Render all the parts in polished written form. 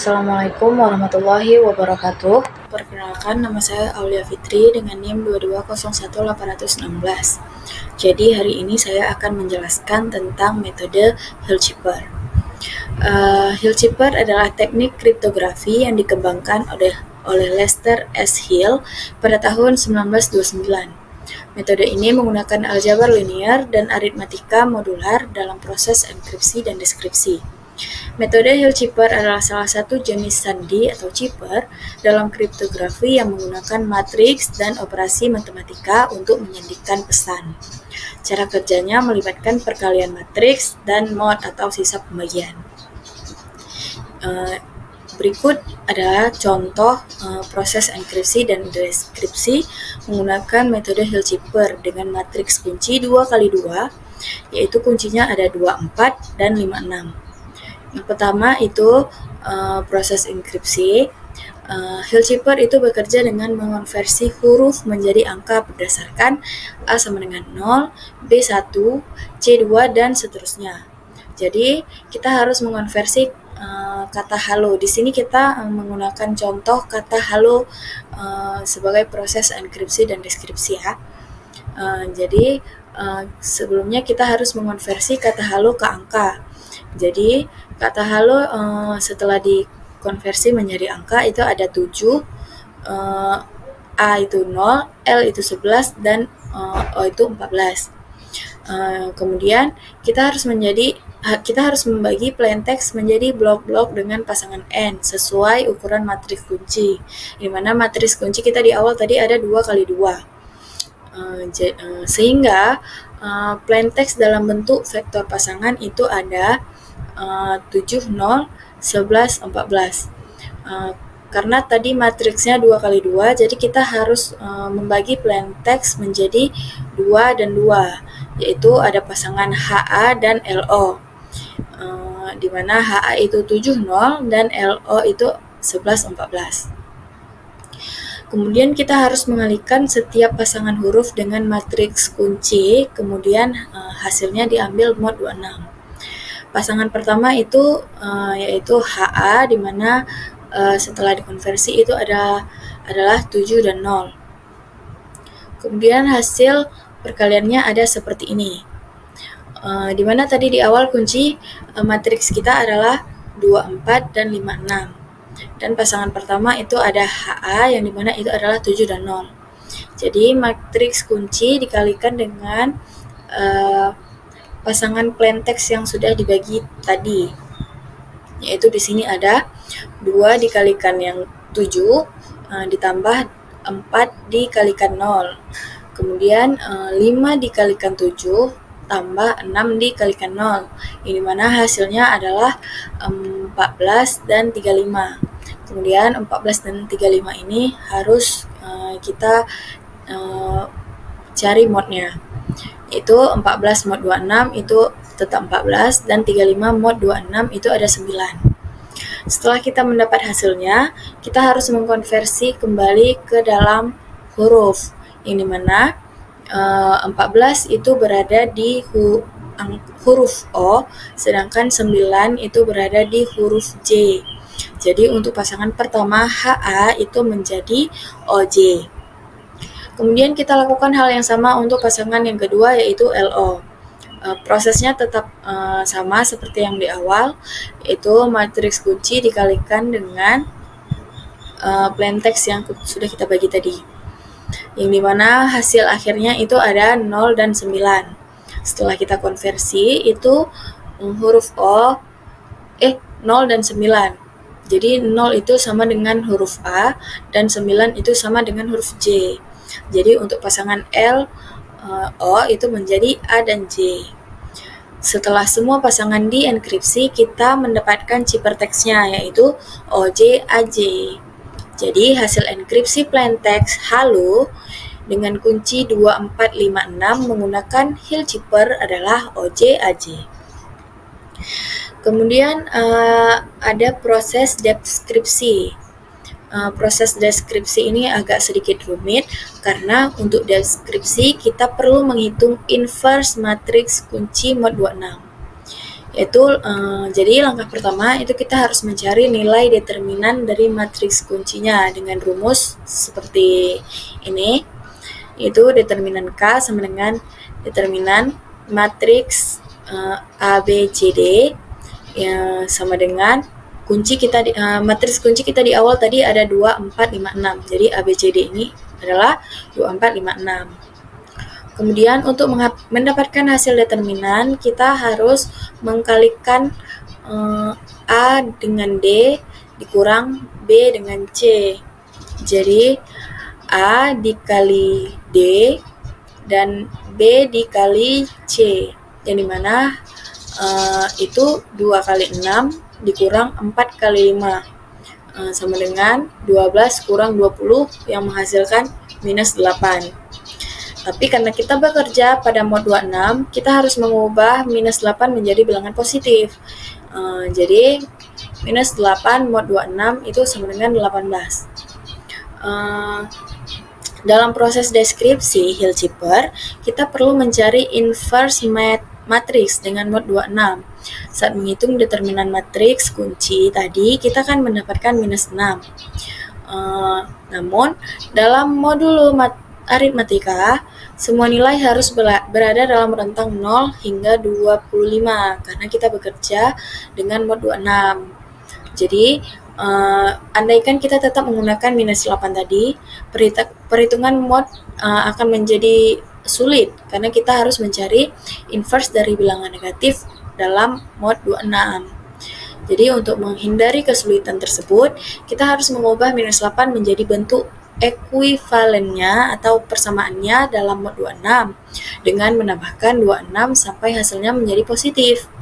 Assalamualaikum warahmatullahi wabarakatuh. Perkenalkan, nama saya Aulia Fitri dengan NIM 2201816. Jadi hari ini saya akan menjelaskan tentang metode Hill-Chipper. Hill-Chipper adalah teknik kriptografi yang dikembangkan oleh Lester S. Hill pada tahun 1929. Metode ini menggunakan aljabar linier dan aritmatika modular dalam proses enkripsi dan deskripsi. Metode Hill-Chipper adalah salah satu jenis sandi atau chipper dalam kriptografi yang menggunakan matriks dan operasi matematika untuk menyandingkan pesan. Cara kerjanya melibatkan perkalian matriks dan mod atau sisa pembagian. Berikut adalah contoh proses enkripsi dan deskripsi menggunakan metode Hill-Chipper dengan matriks kunci 2x2, yaitu kuncinya ada 24 dan 56. Yang pertama itu proses enkripsi. Hill-Chipper itu bekerja dengan mengonversi huruf menjadi angka berdasarkan A sama dengan 0, B1, C2, dan seterusnya. Jadi kita harus mengonversi kata halo. Di sini kita menggunakan contoh kata halo sebagai proses enkripsi dan deskripsi ya. Jadi sebelumnya kita harus mengonversi kata halo ke angka. Jadi kata halo setelah dikonversi menjadi angka itu ada 7, A itu 0, L itu 11, dan O itu 14. Kemudian kita harus membagi plaintext menjadi blok-blok dengan pasangan N sesuai ukuran matriks kunci. Di mana matriks kunci kita di awal tadi ada 2x2. Sehingga plaintext dalam bentuk vektor pasangan itu ada 7, 0, 11, 14. Karena tadi matriksnya 2x2, jadi kita harus membagi plaintext menjadi 2 dan 2, yaitu ada pasangan HA dan LO. Di mana HA itu 7, 0 dan LO itu 11, 14. Kemudian kita harus mengalihkan setiap pasangan huruf dengan matriks kunci, kemudian hasilnya diambil mod 26. Pasangan pertama itu yaitu HA, di mana setelah dikonversi itu adalah 7 dan 0. Kemudian hasil perkaliannya ada seperti ini. Di mana tadi di awal kunci matriks kita adalah 24 dan 56. Dan pasangan pertama itu ada HA yang dimana itu adalah 7 dan 0. Jadi matriks kunci dikalikan dengan pasangan plaintext yang sudah dibagi tadi. Yaitu di sini ada 2 dikalikan yang 7 ditambah 4 dikalikan 0. Kemudian 5 dikalikan 7 tambah 6 dikalikan 0. Yang dimana hasilnya adalah 14 dan 35. Kemudian 14 dan 35 ini harus kita cari modnya. Itu 14 mod 26 itu tetap 14, dan 35 mod 26 itu ada 9. Setelah kita mendapat hasilnya, kita harus mengkonversi kembali ke dalam huruf, yang dimana 14 itu berada di huruf O, sedangkan 9 itu berada di huruf J. Jadi untuk pasangan pertama HA itu menjadi OJ. Kemudian kita lakukan hal yang sama untuk pasangan yang kedua yaitu LO. Prosesnya tetap sama seperti yang di awal, yaitu matriks kunci dikalikan dengan plaintext yang sudah kita bagi tadi. Yang dimana hasil akhirnya itu ada 0 dan 9. Setelah kita konversi itu huruf O 0 dan 9. Jadi 0 itu sama dengan huruf A dan 9 itu sama dengan huruf J. Jadi untuk pasangan L O itu menjadi A dan J. Setelah semua pasangan dienkripsi, kita mendapatkan ciphertextnya yaitu OJ AJ. Jadi hasil enkripsi plaintext halo dengan kunci 2456 menggunakan Hill-Chipper adalah OJ AJ. Kemudian ada proses deskripsi. Proses deskripsi ini agak sedikit rumit karena untuk deskripsi kita perlu menghitung inverse matriks kunci mod 26. Yaitu jadi langkah pertama itu kita harus mencari nilai determinan dari matriks kuncinya dengan rumus seperti ini, yaitu determinan K sama dengan determinan matriks A, B, C, D ya, sama dengan kunci kita matriks kunci kita di awal tadi ada 2, 4, 5, 6. Jadi A, B, C, D ini adalah 2, 4, 5, 6. Kemudian untuk mendapatkan hasil determinan, kita harus mengkalikan A dengan D dikurang B dengan C. Jadi A dikali D dan B dikali C, yang dimana itu 2 kali 6 dikurang 4 kali 5 sama dengan 12 kurang 20 yang menghasilkan minus 8. Tapi karena kita bekerja pada mod 26, kita harus mengubah minus 8 menjadi bilangan positif. Jadi minus 8 mod 26 itu sama dengan 18. Dalam proses deskripsi Hilschiper, kita perlu mencari inverse matriks dengan mod 26. Saat menghitung determinan matriks kunci tadi, kita akan mendapatkan minus 6. Namun, dalam modul aritmatika, semua nilai harus berada dalam rentang 0 hingga 25 karena kita bekerja dengan mod 26. Jadi, andaikan kita tetap menggunakan minus 8 tadi, perhitungan mod akan menjadi sulit karena kita harus mencari inverse dari bilangan negatif dalam mod 26. Jadi untuk menghindari kesulitan tersebut, kita harus mengubah minus 8 menjadi bentuk ekuivalennya atau persamaannya dalam mod 26 dengan menambahkan 26 sampai hasilnya menjadi positif.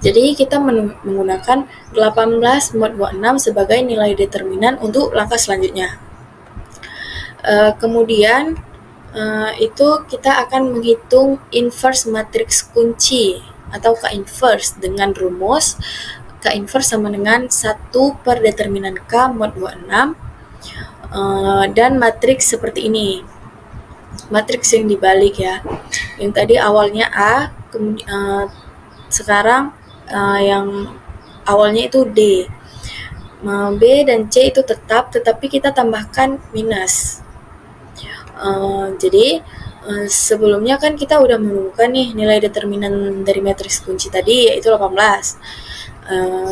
Jadi kita menggunakan 18 mod 26 sebagai nilai determinan untuk langkah selanjutnya. Kemudian itu kita akan menghitung inverse matriks kunci atau K-inverse dengan rumus K-inverse sama dengan 1 per determinan K mod 26 dan matriks seperti ini. Matriks yang dibalik ya. Yang tadi awalnya A, kemudian sekarang yang awalnya itu D. B dan C itu tetap, tetapi kita tambahkan minus. Jadi sebelumnya kan kita udah menemukan nih nilai determinan dari matriks kunci tadi, yaitu 18.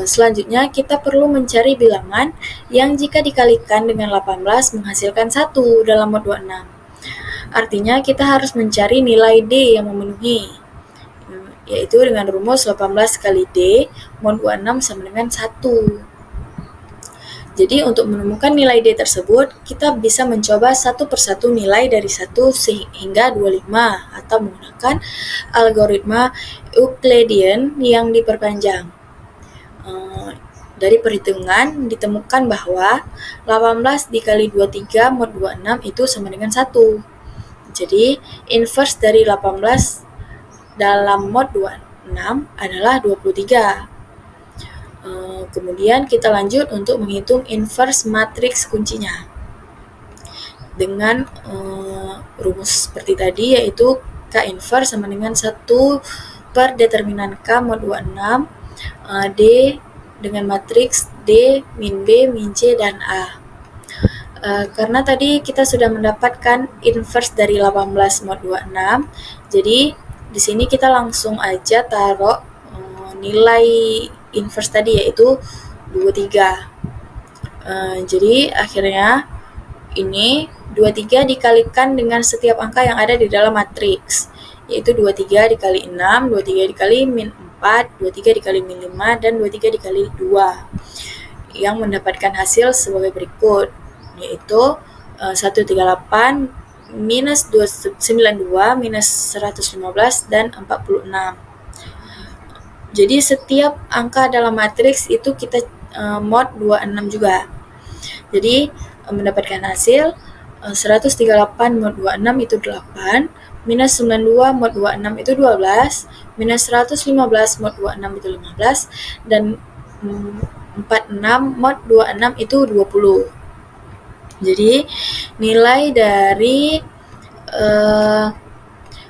Selanjutnya kita perlu mencari bilangan yang jika dikalikan dengan 18 menghasilkan 1 dalam mod 26. Artinya kita harus mencari nilai D yang memenuhi, yaitu dengan rumus 18 kali D mod 26 sama dengan 1. Jadi untuk menemukan nilai D tersebut, kita bisa mencoba satu persatu nilai dari 1 hingga 25 atau menggunakan algoritma Euclidean yang diperpanjang. Dari perhitungan ditemukan bahwa 18 dikali 23 mod 26 itu sama dengan 1. Jadi inverse dari 18 dalam mod 26 adalah 23. Kemudian kita lanjut untuk menghitung inverse matriks kuncinya dengan rumus seperti tadi, yaitu K inverse sama dengan 1 per determinan K mod 26 D dengan matriks D min B min C dan A. Karena tadi kita sudah mendapatkan inverse dari 18 mod 26, jadi di sini kita langsung aja taruh nilai inverse tadi, yaitu 23. Jadi akhirnya ini 23 dikalikan dengan setiap angka yang ada di dalam matriks, yaitu 23 dikali 6, 23 dikali min 4, 23 dikali min 5, dan 23 dikali 2, yang mendapatkan hasil sebagai berikut, yaitu 138 minus 292 minus 115 dan 46. Jadi setiap angka dalam matriks itu kita mod 26 juga. Jadi mendapatkan hasil 138 mod 26 itu 8, minus 92 mod 26 itu 12, minus 115 mod 26 itu 15, dan 46 mod 26 itu 20. Jadi nilai dari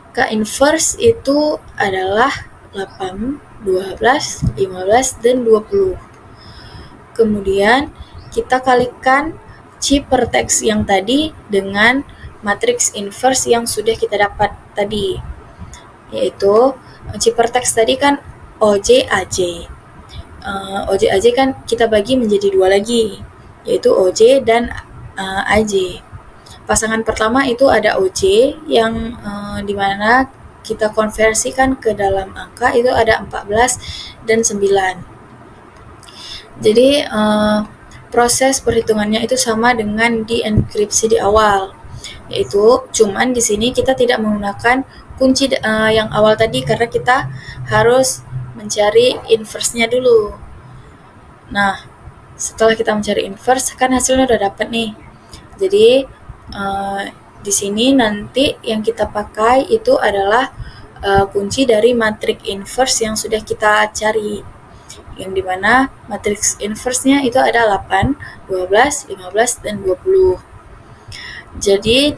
K inverse itu adalah 8, 12, 15, dan 20. Kemudian kita kalikan cipertext yang tadi dengan matriks inverse yang sudah kita dapat tadi, yaitu cipertext tadi kan OJ AJ. OJ AJ kan kita bagi menjadi dua lagi, yaitu OJ dan AJ. Pasangan pertama itu ada OJ yang dimana kita konversikan ke dalam angka itu ada 14 dan 9. Jadi proses perhitungannya itu sama dengan di enkripsi di awal, yaitu cuman di sini kita tidak menggunakan kunci yang awal tadi karena kita harus mencari inverse-nya dulu. Nah, setelah kita mencari inverse kan hasilnya udah dapat nih. Jadi di sini nanti yang kita pakai itu adalah kunci dari matriks inverse yang sudah kita cari, yang dimana matriks inverse-nya itu ada 8, 12, 15, dan 20. Jadi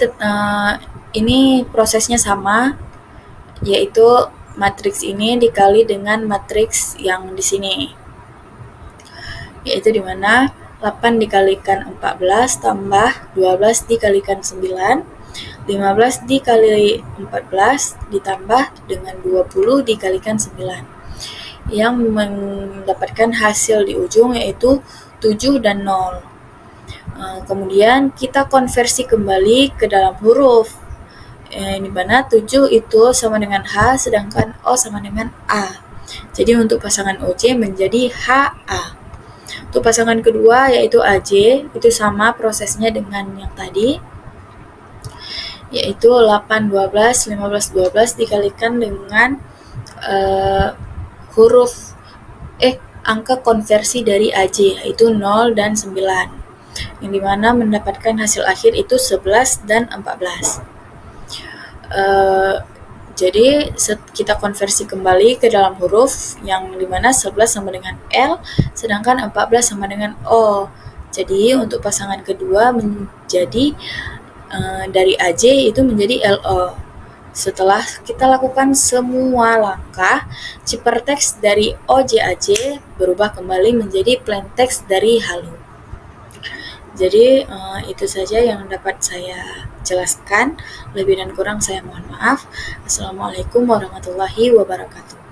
ini prosesnya sama, yaitu matriks ini dikali dengan matriks yang di sini, yaitu dimana 8 dikalikan 14 tambah 12 dikalikan 9, 15 dikali 14 ditambah dengan 20 dikalikan 9, yang mendapatkan hasil di ujung yaitu 7 dan 0. Kemudian kita konversi kembali ke dalam huruf, di mana 7 itu sama dengan H, sedangkan O sama dengan A. Jadi untuk pasangan OJ menjadi HA. Untuk pasangan kedua yaitu AJ, itu sama prosesnya dengan yang tadi, yaitu 8, 12, 15, 12 dikalikan dengan angka konversi dari AJ, yaitu 0 dan 9, yang dimana mendapatkan hasil akhir itu 11 dan 14. Jadi kita konversi kembali ke dalam huruf, yang dimana 11 sama dengan L, sedangkan 14 sama dengan O. Jadi untuk pasangan kedua menjadi dari AJ itu menjadi LO. Setelah kita lakukan semua langkah, cipertext dari OJAJ berubah kembali menjadi plaintext dari Halo. Jadi itu saja yang dapat saya jelaskan. Lebih dan kurang saya mohon maaf. Assalamualaikum warahmatullahi wabarakatuh.